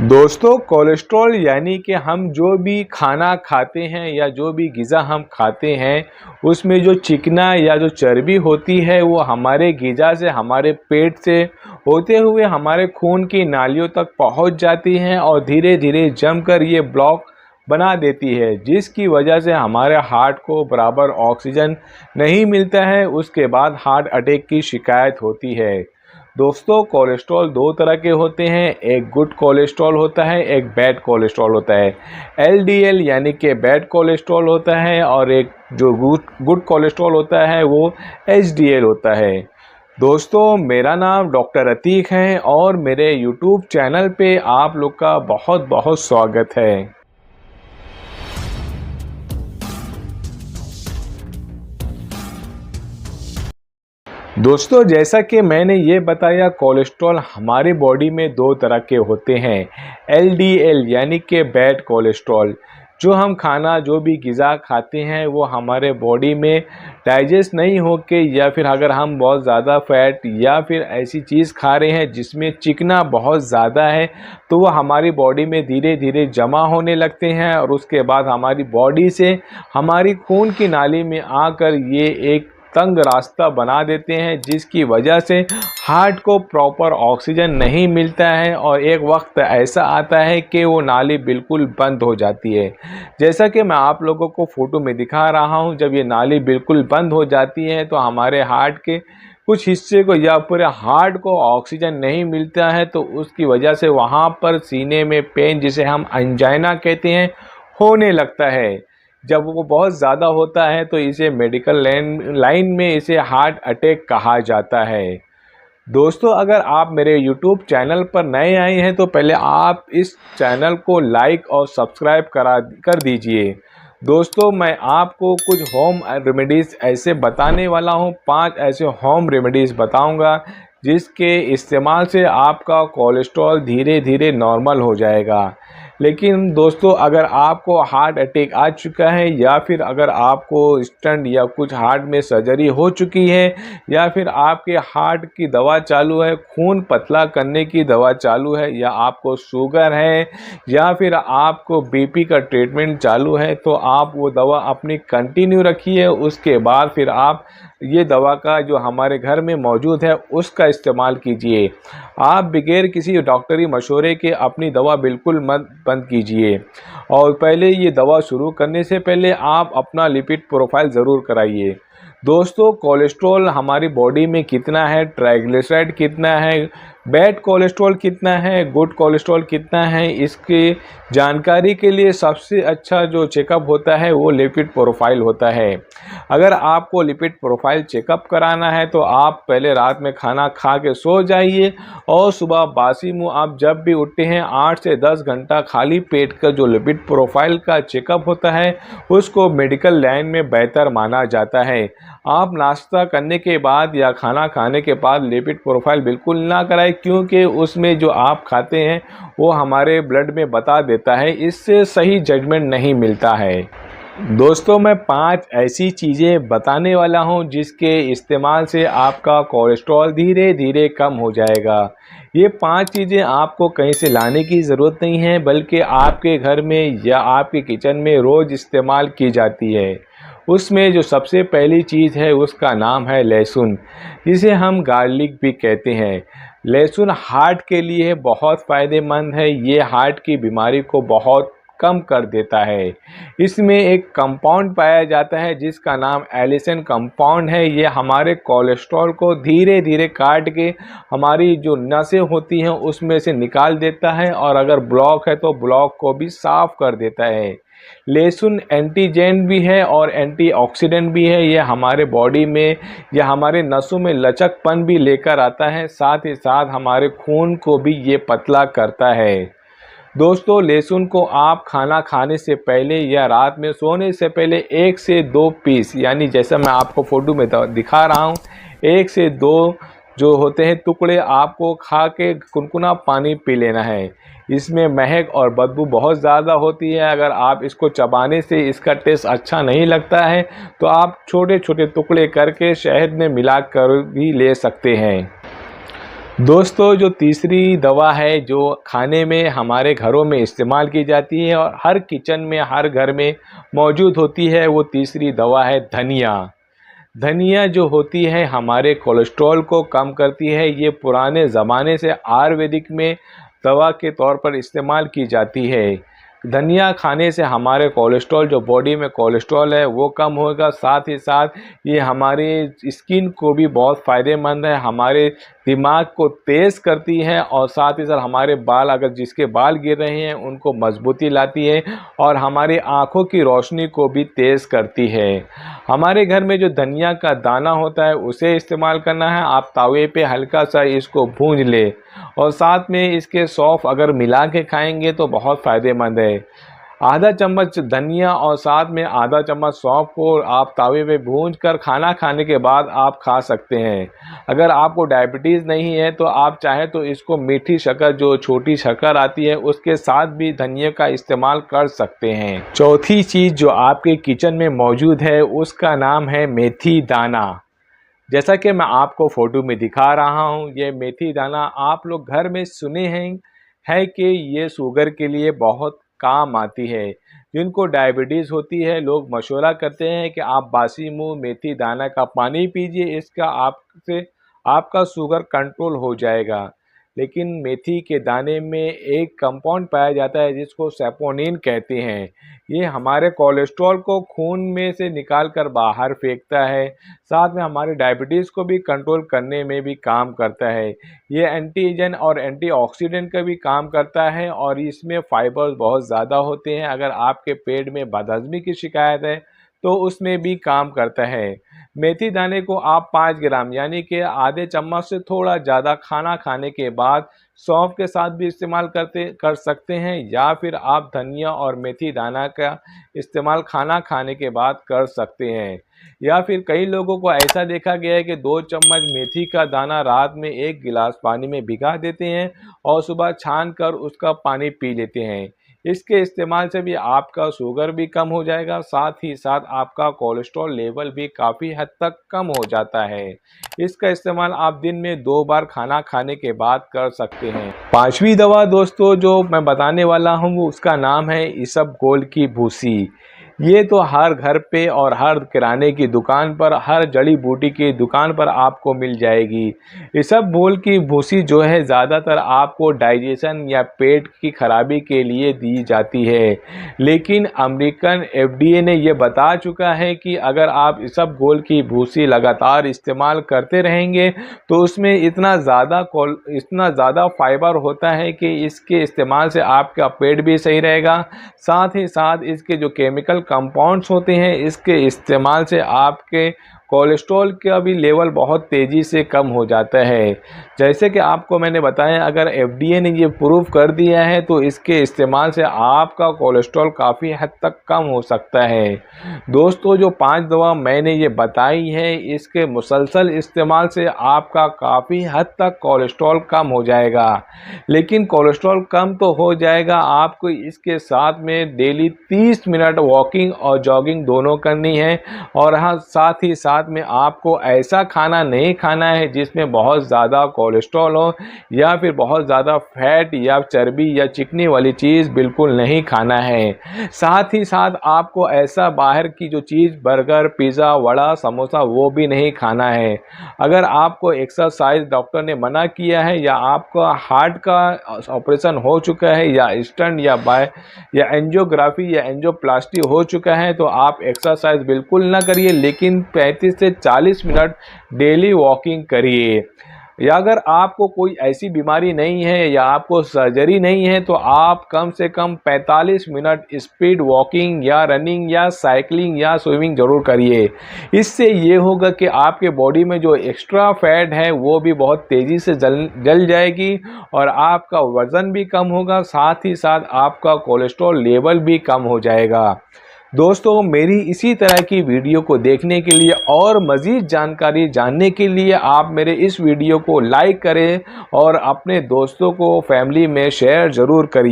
दोस्तों, कोलेस्ट्रॉल यानी कि हम जो भी खाना खाते हैं या जो भी ग़िज़ा हम खाते हैं, उसमें जो चिकना या जो चर्बी होती है वो हमारे ग़िज़ा से, हमारे पेट से होते हुए हमारे खून की नालियों तक पहुंच जाती हैं और धीरे-धीरे जमकर ये ब्लॉक बना देती है, जिसकी वजह से हमारे हार्ट को बराबर ऑक्सीजन नहीं मिलता है। उसके बाद हार्ट अटैक की शिकायत होती है। दोस्तों, कोलेस्ट्रॉल दो तरह के होते हैं, एक गुड कोलेस्ट्रॉल होता है, एक बैड कोलेस्ट्रॉल होता है। एलडीएल यानी कि बैड कोलेस्ट्रॉल होता है और एक जो गुड कोलेस्ट्रॉल होता है वो एचडीएल होता है। दोस्तों, मेरा नाम डॉक्टर अतीक है और मेरे यूट्यूब चैनल पे आप लोग का बहुत बहुत स्वागत है। दोस्तों, जैसा कि मैंने ये बताया, कोलेस्ट्रॉल हमारी बॉडी में दो तरह के होते हैं। एलडीएल यानी कि बैड कोलेस्ट्रॉल, जो हम खाना जो भी ग़िज़ा खाते हैं वो हमारे बॉडी में डाइजेस्ट नहीं होके, या फिर अगर हम बहुत ज़्यादा फैट या फिर ऐसी चीज़ खा रहे हैं जिसमें चिकना बहुत ज़्यादा है, तो वो हमारी बॉडी में धीरे धीरे जमा होने लगते हैं और उसके बाद हमारी बॉडी से हमारी खून की नाली में आकर ये एक तंग रास्ता बना देते हैं, जिसकी वजह से हार्ट को प्रॉपर ऑक्सीजन नहीं मिलता है और एक वक्त ऐसा आता है कि वो नाली बिल्कुल बंद हो जाती है। जैसा कि मैं आप लोगों को फ़ोटो में दिखा रहा हूँ, जब ये नाली बिल्कुल बंद हो जाती है तो हमारे हार्ट के कुछ हिस्से को या पूरे हार्ट को ऑक्सीजन नहीं मिलता है, तो उसकी वजह से वहाँ पर सीने में पेन, जिसे हम एंजाइना कहते हैं, होने लगता है। जब वो बहुत ज़्यादा होता है तो इसे मेडिकल लाइन में इसे हार्ट अटैक कहा जाता है। दोस्तों, अगर आप मेरे YouTube चैनल पर नए आए हैं तो पहले आप इस चैनल को लाइक और सब्सक्राइब कर दीजिए। दोस्तों, मैं आपको कुछ होम रेमेडीज़ ऐसे बताने वाला हूँ, 5 ऐसे होम रेमेडीज़ बताऊँगा जिसके इस्तेमाल से आपका कोलेस्ट्रॉल धीरे धीरे नॉर्मल हो जाएगा। लेकिन दोस्तों, अगर आपको हार्ट अटैक आ चुका है या फिर अगर आपको स्टंट या कुछ हार्ट में सर्जरी हो चुकी है या फिर आपके हार्ट की दवा चालू है, खून पतला करने की दवा चालू है, या आपको शुगर है या फिर आपको बीपी का ट्रीटमेंट चालू है, तो आप वो दवा अपनी कंटिन्यू रखिए। उसके बाद फिर आप ये दवा का जो हमारे घर में मौजूद है उसका इस्तेमाल कीजिए। आप बगैर किसी डॉक्टरी मशवरे के अपनी दवा बिल्कुल मत बंद कीजिए। और पहले ये दवा शुरू करने से पहले आप अपना लिपिड प्रोफाइल ज़रूर कराइए। दोस्तों, कोलेस्ट्रॉल हमारी बॉडी में कितना है, ट्राइग्लिसराइड कितना है, बैड कोलेस्ट्रॉल कितना है, गुड कोलेस्ट्रॉल कितना है, इसकी जानकारी के लिए सबसे अच्छा जो चेकअप होता है वो लिपिड प्रोफाइल होता है। अगर आपको लिपिड प्रोफाइल चेकअप कराना है तो आप पहले रात में खाना खा के सो जाइए और सुबह बासी मुँह आप जब भी उठते हैं 8 से 10 घंटा खाली पेट का जो लिपिड प्रोफाइल का चेकअप होता है उसको मेडिकल लाइन में बेहतर माना जाता है। आप नाश्ता करने के बाद या खाना खाने के बाद लिपिड प्रोफाइल बिल्कुल ना कराएं, क्योंकि उसमें जो आप खाते हैं वो हमारे ब्लड में बता देता है, इससे सही जजमेंट नहीं मिलता है। दोस्तों, मैं 5 ऐसी चीज़ें बताने वाला हूं जिसके इस्तेमाल से आपका कोलेस्ट्रॉल धीरे धीरे कम हो जाएगा। ये 5 चीज़ें आपको कहीं से लाने की ज़रूरत नहीं है, बल्कि आपके घर में या आपके किचन में रोज़ इस्तेमाल की जाती है। उसमें जो सबसे पहली चीज़ है उसका नाम है लहसुन, जिसे हम गार्लिक भी कहते हैं। लहसुन हार्ट के लिए बहुत फ़ायदेमंद है, ये हार्ट की बीमारी को बहुत कम कर देता है। इसमें एक कंपाउंड पाया जाता है जिसका नाम एलिसन कंपाउंड है। ये हमारे कोलेस्ट्रॉल को धीरे धीरे काट के हमारी जो नसें होती हैं उसमें से निकाल देता है, और अगर ब्लॉक है तो ब्लॉक को भी साफ़ कर देता है। लहसुन एंटीजेंट भी है और एंटीऑक्सीडेंट भी है। ये हमारे बॉडी में या हमारे नसों में लचकपन भी लेकर आता है, साथ ही साथ हमारे खून को भी ये पतला करता है। दोस्तों, लहसुन को आप खाना खाने से पहले या रात में सोने से पहले 1 से 2 पीस, यानी जैसा मैं आपको फ़ोटो में दिखा रहा हूँ, 1 से 2 जो होते हैं टुकड़े आपको खा के गुनगुना पानी पी लेना है। इसमें महक और बदबू बहुत ज़्यादा होती है। अगर आप इसको चबाने से इसका टेस्ट अच्छा नहीं लगता है तो आप छोटे छोटे टुकड़े करके शहद में मिला कर भी ले सकते हैं। दोस्तों जो तीसरी दवा है जो खाने में हमारे घरों में इस्तेमाल की जाती है और हर किचन में हर घर में मौजूद होती है, वो तीसरी दवा है धनिया। धनिया जो होती है हमारे कोलेस्ट्रॉल को कम करती है। ये पुराने ज़माने से आयुर्वेदिक में दवा के तौर पर इस्तेमाल की जाती है। धनिया खाने से हमारे कोलेस्ट्रॉल जो बॉडी में कोलेस्ट्रॉल है वो कम होगा। साथ ही साथ ये हमारे स्किन को भी बहुत फ़ायदेमंद है, हमारे दिमाग को तेज़ करती है और साथ ही साथ हमारे बाल, अगर जिसके बाल गिर रहे हैं उनको मजबूती लाती है और हमारी आँखों की रोशनी को भी तेज़ करती है। हमारे घर में जो धनिया का दाना होता है उसे इस्तेमाल करना है। आप तवे पे हल्का सा इसको भूंज ले और साथ में इसके सौंफ अगर मिला के खाएंगे तो बहुत फ़ायदेमंद है। आधा चम्मच धनिया और साथ में आधा चम्मच सौंफ को आप तवे पे भूंज कर खाना खाने के बाद आप खा सकते हैं। अगर आपको डायबिटीज़ नहीं है तो आप चाहे तो इसको मीठी शक्कर, जो छोटी शक्कर आती है, उसके साथ भी धनिया का इस्तेमाल कर सकते हैं। चौथी चीज़ जो आपके किचन में मौजूद है उसका नाम है मेथी दाना। जैसा कि मैं आपको फ़ोटो में दिखा रहा हूँ, ये मेथी दाना आप लोग घर में सुने हैं है कि ये शुगर के लिए बहुत काम आती है। जिनको डायबिटीज़ होती है लोग मशवरा करते हैं कि आप बासी मुंह मेथी दाना का पानी पीजिए, इसका आपका शुगर कंट्रोल हो जाएगा। लेकिन मेथी के दाने में एक कंपाउंड पाया जाता है जिसको सैपोनिन कहते हैं। ये हमारे कोलेस्ट्रॉल को खून में से निकाल कर बाहर फेंकता है। साथ में हमारे डायबिटीज़ को भी कंट्रोल करने में भी काम करता है। ये एंटीजन और एंटीऑक्सीडेंट का भी काम करता है और इसमें फाइबर बहुत ज़्यादा होते हैं। अगर आपके पेट में बदहज़मी की शिकायत है तो उसमें भी काम करता है। मेथी दाने को आप 5 ग्राम यानी कि आधे चम्मच से थोड़ा ज़्यादा खाना खाने के बाद सौंफ के साथ भी इस्तेमाल कर सकते हैं, या फिर आप धनिया और मेथी दाना का इस्तेमाल खाना खाने के बाद कर सकते हैं। या फिर कई लोगों को ऐसा देखा गया है कि 2 चम्मच मेथी का दाना रात में 1 गिलास पानी में भिगा देते हैं और सुबह छान कर उसका पानी पी लेते हैं। इसके इस्तेमाल से भी आपका शुगर भी कम हो जाएगा, साथ ही साथ आपका कोलेस्ट्रॉल लेवल भी काफ़ी हद तक कम हो जाता है। इसका इस्तेमाल आप दिन में 2 बार खाना खाने के बाद कर सकते हैं। पांचवी दवा दोस्तों जो मैं बताने वाला हूँ उसका नाम है इसबगोल की भूसी। ये तो हर घर पे और हर किराने की दुकान पर, हर जड़ी बूटी की दुकान पर आपको मिल जाएगी। इसबगोल की भूसी जो है ज़्यादातर आपको डाइजेशन या पेट की खराबी के लिए दी जाती है। लेकिन अमेरिकन FDA ने ये बता चुका है कि अगर आप इसबगोल की भूसी लगातार इस्तेमाल करते रहेंगे तो उसमें इतना ज़्यादा फाइबर होता है कि इसके इस्तेमाल से आपका पेट भी सही रहेगा। साथ ही साथ इसके जो केमिकल कंपाउंड्स होते हैं इसके इस्तेमाल से आपके कोलेस्ट्रॉल का भी लेवल बहुत तेज़ी से कम हो जाता है। जैसे कि आपको मैंने बताया, अगर FDA ने ये प्रूव कर दिया है तो इसके इस्तेमाल से आपका कोलेस्ट्रॉल काफ़ी हद तक कम हो सकता है। दोस्तों जो 5 दवा मैंने ये बताई है इसके मुसलसल इस्तेमाल से आपका काफ़ी हद तक कोलेस्ट्रॉल कम हो जाएगा। लेकिन कोलेस्ट्रॉल कम तो हो जाएगा, आपको इसके साथ में डेली 30 मिनट वॉकिंग और जॉगिंग दोनों करनी है। और हाँ, साथ ही साथ में आपको ऐसा खाना नहीं खाना है जिसमें बहुत ज़्यादा कोलेस्ट्रॉल हो या फिर बहुत ज़्यादा फैट या चर्बी या चिकनी वाली चीज़ बिल्कुल नहीं खाना है। साथ ही साथ आपको ऐसा बाहर की जो cheese burger, pizza, vada, samosa वो भी नहीं खाना है। अगर आपको एक्सरसाइज डॉक्टर ने मना किया है या आपका हार्ट का ऑपरेशन हो चुका है या स्टंट या एंजियोग्राफी या एंजियोप्लास्टी हो चुका है तो आप एक्सरसाइज बिल्कुल ना करिए, लेकिन 35 से 40 मिनट डेली वॉकिंग करिए। या अगर आपको कोई ऐसी बीमारी नहीं है या आपको सर्जरी नहीं है तो आप कम से कम 45 मिनट स्पीड वॉकिंग या रनिंग या साइकिलिंग या स्विमिंग ज़रूर करिए। इससे ये होगा कि आपके बॉडी में जो एक्स्ट्रा फैट है वो भी बहुत तेज़ी से जल जाएगी और आपका वज़न भी कम होगा, साथ ही साथ आपका कोलेस्ट्रॉल लेवल भी कम हो जाएगा। दोस्तों मेरी इसी तरह की वीडियो को देखने के लिए और मज़ीद जानकारी जानने के लिए आप मेरे इस वीडियो को लाइक करें और अपने दोस्तों को, फैमिली में शेयर ज़रूर करिए।